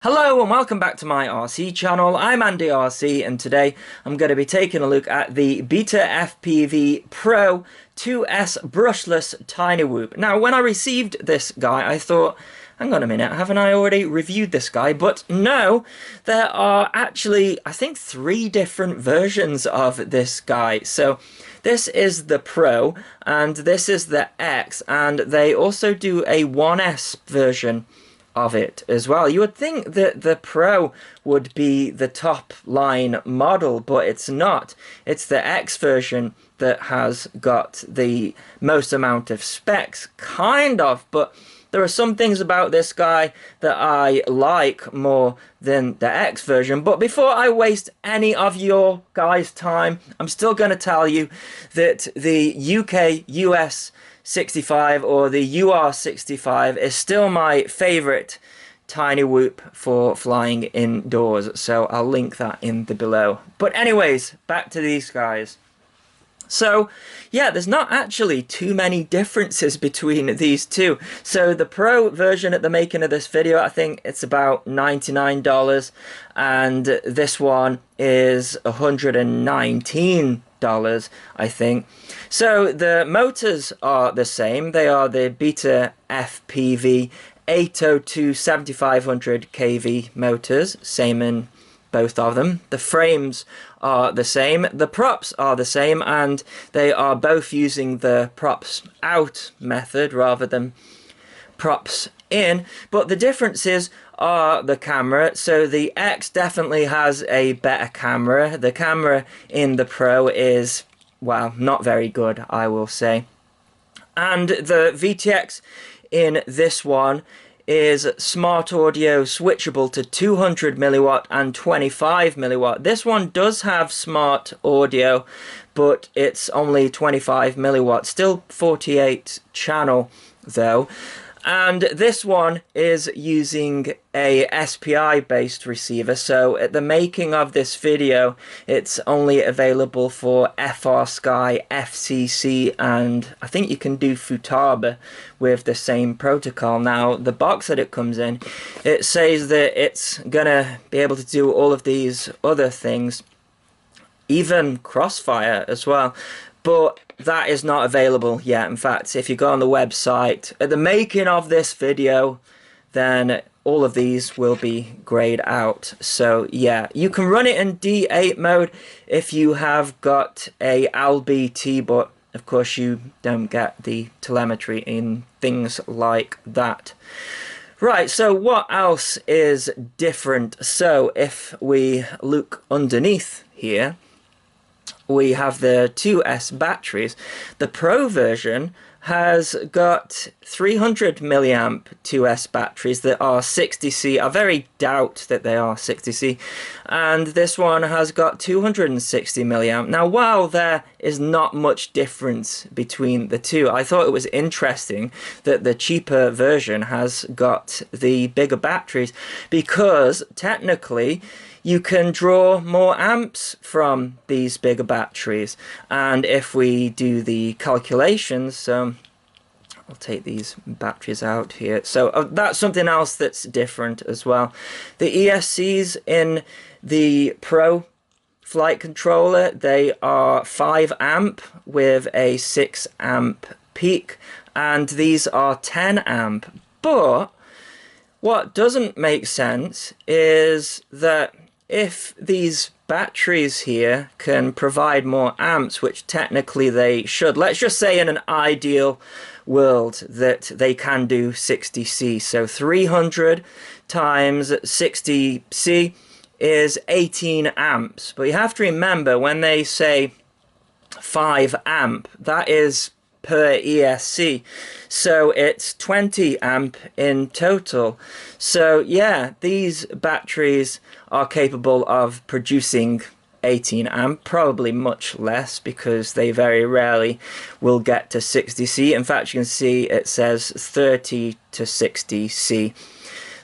Hello and welcome back to my RC channel. I'm Andy RC and today I'm going to be taking a look at the Beta65 Pro 2S brushless Tiny Whoop. Now when I received this guy I thought, hang on a minute, haven't I already reviewed this guy? But no, there are actually I think 3 different versions of this guy. So this is the Pro and this is the X, and they also do a 1S version of it as well. You would think that the Pro would be the top line model, but it's not. It's the X version that has got the most amount of specs, kind of, but there are some things about this guy that I like more than the X version. But before I waste any of your guys' time, I'm still going to tell you that the UK US 65 or the UR65 is still my favorite Tiny Whoop for flying indoors, so I'll link that in the below. But anyways, back to these guys. So yeah, there's not actually too many differences between these two. So the Pro version at the making of this video, I think it's about $99, and this one is $119, I think. So the motors are the same. They are the Beta FPV 802 7500 kV motors, same in both of them. The frames are the same, the props are the same, and they are both using the props out method rather than props in. But the differences are the camera. So the X definitely has a better camera. The camera in the Pro is, well, not very good, I will say. And the VTX in this one is smart audio switchable to 200 milliwatt and 25 milliwatt. This one does have smart audio, but it's only 25 milliwatt, still 48 channel though. And this one is using a SPI based receiver, so at the making of this video it's only available for FrSky, FCC, and I think you can do Futaba with the same protocol. Now the box that it comes in, it says that it's gonna be able to do all of these other things, even Crossfire as well, but that is not available yet. In fact, if you go on the website at the making of this video, then all of these will be grayed out. So yeah, you can run it in D8 mode if you have got a LBT, but of course you don't get the telemetry in things like that. Right, so what else is different? So if we look underneath here, we have the 2S batteries. The Pro version has got 300 milliamp 2S batteries that are 60C. I very doubt that they are 60C. And this one has got 260 milliamp. Now, while there is not much difference between the two, I thought it was interesting that the cheaper version has got the bigger batteries, because technically you can draw more amps from these bigger batteries. And if we do the calculations, I'll take these batteries out here. So that's something else that's different as well. The ESCs in the Pro flight controller, they are 5 amp with a 6 amp peak, and these are 10 amp. But what doesn't make sense is that if these batteries here can provide more amps, which technically they should, let's just say in an ideal world that they can do 60C, so 300 times 60C is 18 amps. But you have to remember, when they say 5 amp, that is per ESC, so it's 20 amp in total. So yeah, these batteries are capable of producing 18 amp, probably much less, because they very rarely will get to 60C. In fact, you can see it says 30 to 60C.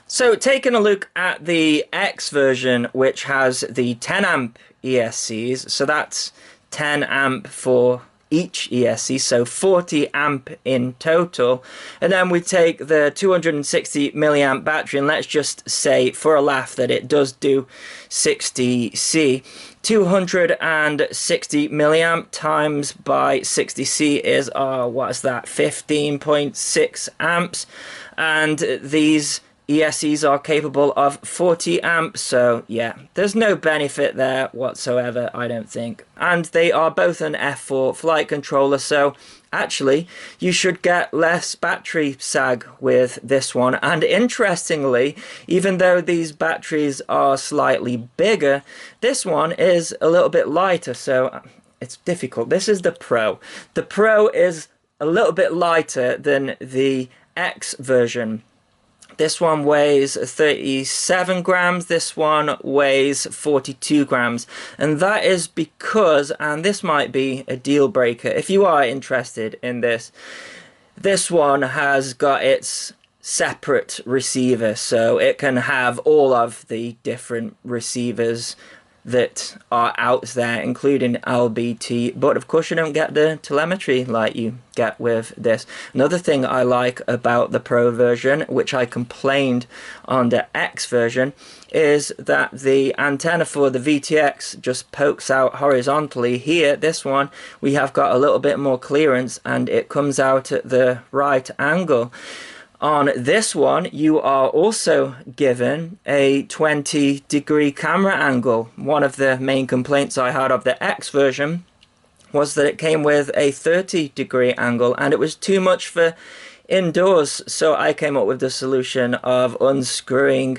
So taking a look at the X version, which has the 10 amp ESCs, so that's 10 amp for each ESC, so 40 amp in total. And then we take the 260 milliamp battery, and let's just say for a laugh that it does do 60C. 260 milliamp times by 60C is, what is that, 15.6 amps. And these ESCs are capable of 40 amps, so yeah, there's no benefit there whatsoever, I don't think. And they are both an F4 flight controller, so actually you should get less battery sag with this one. And interestingly, even though these batteries are slightly bigger, this one is a little bit lighter, so it's difficult. This is the Pro. The Pro is a little bit lighter than the X version. This one weighs 37 grams, this one weighs 42 grams. And that is because, and this might be a deal breaker if you are interested in this, this one has got its separate receiver, so it can have all of the different receivers that are out there, including LBT, but of course you don't get the telemetry like you get with this. Another thing I like about the Pro version, which I complained on the X version, is that the antenna for the VTX just pokes out horizontally. Here, this one, we have got a little bit more clearance and it comes out at the right angle. On this one, you are also given a 20-degree camera angle. One of the main complaints I had of the X version was that it came with a 30-degree angle and it was too much for indoors. So I came up with the solution of unscrewing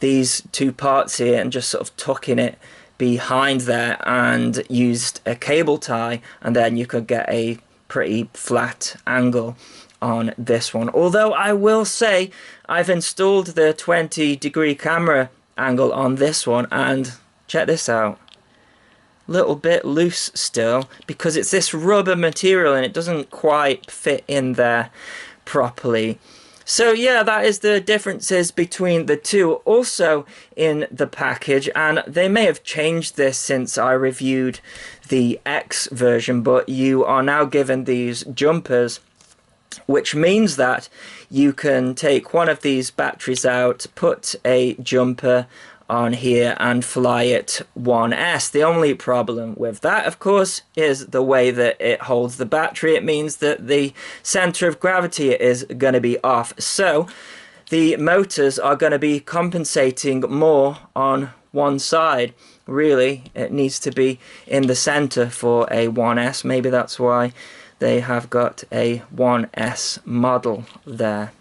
these two parts here and just sort of tucking it behind there, and used a cable tie, and then you could get a pretty flat angle on this one. Although I will say I've installed the 20-degree camera angle on this one, and check this out, little bit loose still because it's this rubber material and it doesn't quite fit in there properly. So yeah, that is the differences between the two. Also in the package, and they may have changed this since I reviewed the X version, but you are now given these jumpers, which means that you can take one of these batteries out, put a jumper on here and fly it 1S. The only problem with that, of course, is the way that it holds the battery. It means that the center of gravity is going to be off, so the motors are going to be compensating more on one side. Really, it needs to be in the center for a 1S. Maybe that's why they have got a 1S model there.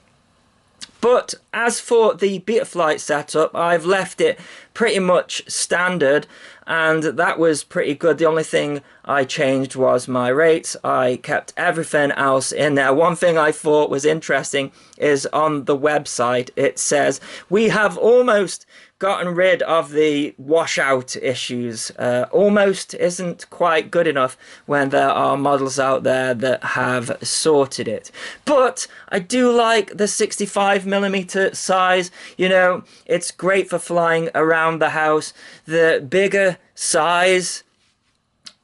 But as for the Betaflight setup, I've left it pretty much standard, and that was pretty good. The only thing I changed was my rates. I kept everything else in there. One thing I thought was interesting is on the website it says, we have almost gotten rid of the washout issues. Almost isn't quite good enough when there are models out there that have sorted it. But I do like the 65mm size. You know, it's great for flying around the house. The bigger size,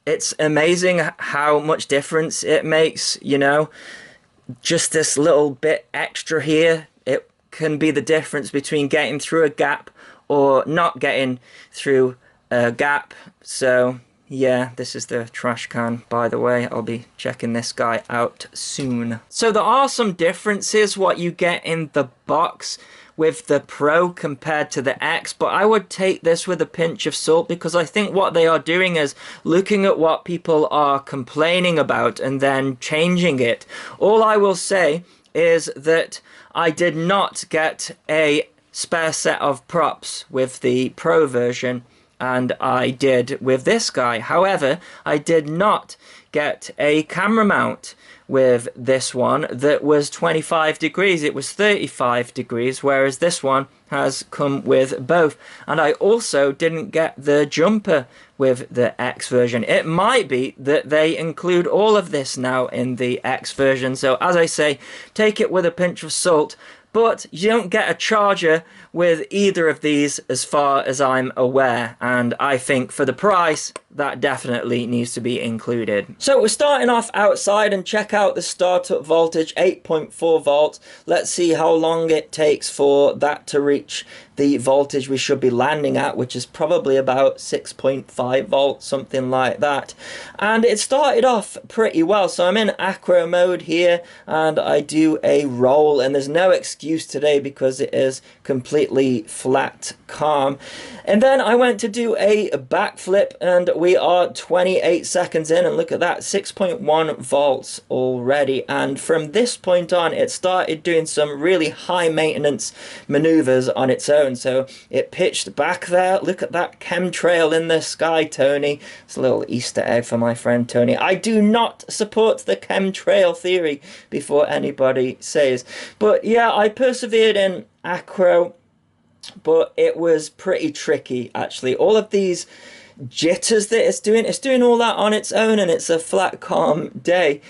it's amazing how much difference it makes, you know. Just this little bit extra here, it can be the difference between getting through a gap or not getting through a gap. So yeah, this is the trash can, by the way. I'll be checking this guy out soon. So there are some differences what you get in the box with the Pro compared to the X, but I would take this with a pinch of salt, because I think what they are doing is looking at what people are complaining about and then changing it. All I will say is that I did not get a spare set of props with the Pro version, and I did with this guy. However, I did not get a camera mount with this one that was 25 degrees. It was 35 degrees, whereas this one has come with both. And I also didn't get the jumper with the X version. It might be that they include all of this now in the X version. So as I say, take it with a pinch of salt. But you don't get a charger with either of these as far as I'm aware. And I think for the price, that definitely needs to be included. So we're starting off outside, and check out the startup voltage, 8.4 volts. Let's see how long it takes for that to reach the voltage we should be landing at, which is probably about 6.5 volts, something like that. And it started off pretty well. So I'm in acro mode here, and I do a roll, and there's no excuse today because it is completely flat calm. And then I went to do a backflip, and we are 28 seconds in, and look at that, 6.1 volts already. And from this point on, it started doing some really high maintenance maneuvers on its own. So it pitched back there. Look at that chemtrail in the sky, Tony. It's a little Easter egg for my friend Tony. I do not support the chemtrail theory, before anybody says. But yeah, I persevered in acro, but it was pretty tricky actually. All of these jitters that it's doing all that on its own, and it's a flat calm day.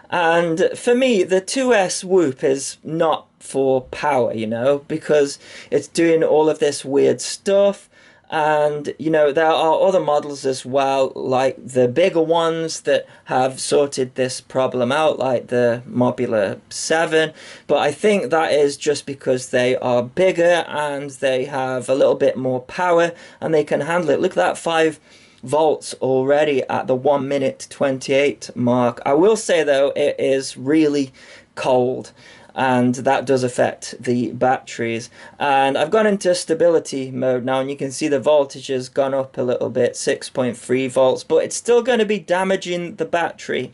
And for me, the 2S Whoop is not for power, you know, because it's doing all of this weird stuff. And, you know, there are other models as well, like the bigger ones that have sorted this problem out, like the Mobula 7. But I think that is just because they are bigger and they have a little bit more power and they can handle it. Look at that, 5 volts already at the 1 minute 28 mark. I will say, though, it is really cold, and that does affect the batteries. And I've gone into stability mode now, and you can see the voltage has gone up a little bit, 6.3 volts, but it's still going to be damaging the battery.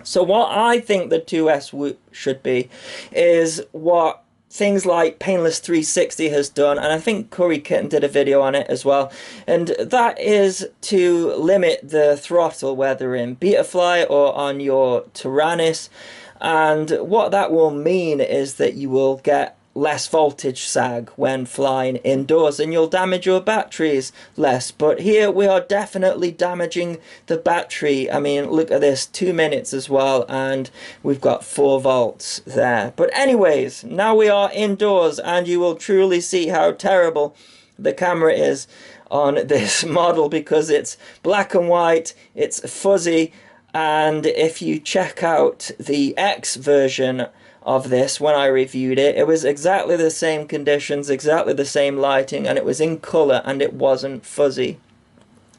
So what I think the 2S Whoop should be is what things like Painless 360 has done, and I think Curry Kitten did a video on it as well, and that is to limit the throttle, whether in Betafly or on your Tyrannus. And what that will mean is that you will get less voltage sag when flying indoors, and you'll damage your batteries less. But here we are definitely damaging the battery. I mean, look at this, 2 minutes as well, and we've got 4 volts there. But anyways, now we are indoors, and you will truly see how terrible the camera is on this model, because it's black and white, it's fuzzy. And if you check out the X version of this, when I reviewed it, it was exactly the same conditions, exactly the same lighting, and it was in color, and it wasn't fuzzy.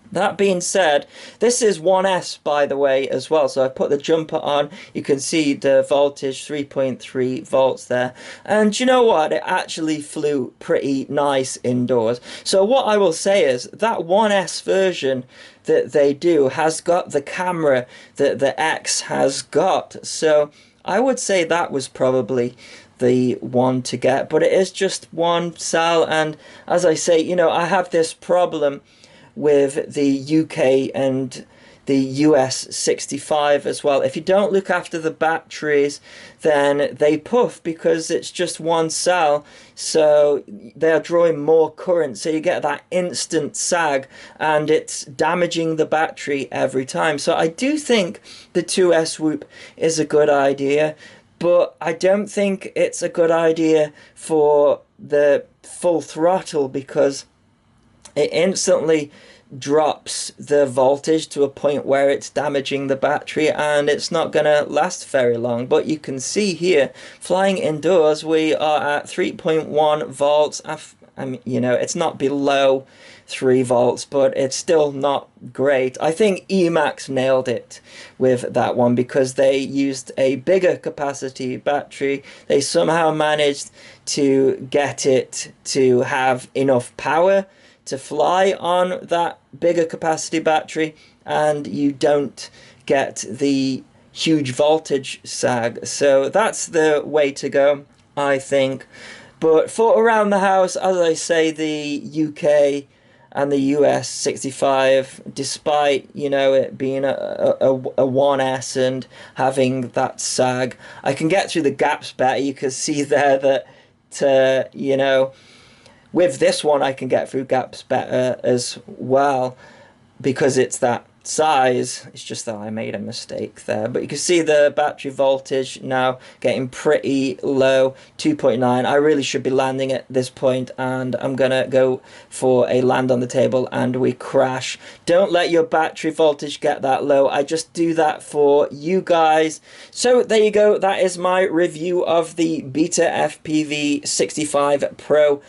That being said, this is 1S, by the way, as well. So I put the jumper on. You can see the voltage, 3.3 volts there. And you know what? It actually flew pretty nice indoors. So what I will say is that 1S version that they do has got the camera that the X has got. So I would say that was probably the one to get. But it is just one cell. And as I say, you know, I have this problem with the UK and the US 65 as well. If you don't look after the batteries, then they puff because it's just one cell, so they're drawing more current, so you get that instant sag, and it's damaging the battery every time. So I do think the 2S Whoop is a good idea, but I don't think it's a good idea for the full throttle, because it instantly drops the voltage to a point where it's damaging the battery, and it's not going to last very long. But you can see here, flying indoors, we are at 3.1 volts. I mean, you know, it's not below 3 volts, but it's still not great. I think Emax nailed it with that one, because they used a bigger capacity battery. They somehow managed to get it to have enough power to fly on that bigger capacity battery, and you don't get the huge voltage sag. So that's the way to go, I think. But for around the house, as I say, the UK and the US 65, despite, you know, it being a 1S and having that sag, I can get through the gaps better. You can see there that, you know, with this one I can get through gaps better as well, because it's that size. It's just that I made a mistake there, but you can see the battery voltage now getting pretty low, 2.9. I really should be landing at this point, and I'm gonna go for a land on the table and we crash. Don't let your battery voltage get that low. I just do that for you guys. So there you go, that is my review of the Beta FPV65 Pro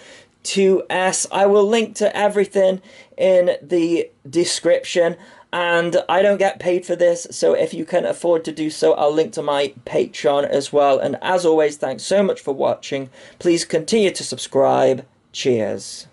2S. I will link to everything in the description, and I don't get paid for this, so if you can afford to do so, I'll link to my Patreon as well. And as always, thanks so much for watching. Please continue to subscribe. Cheers.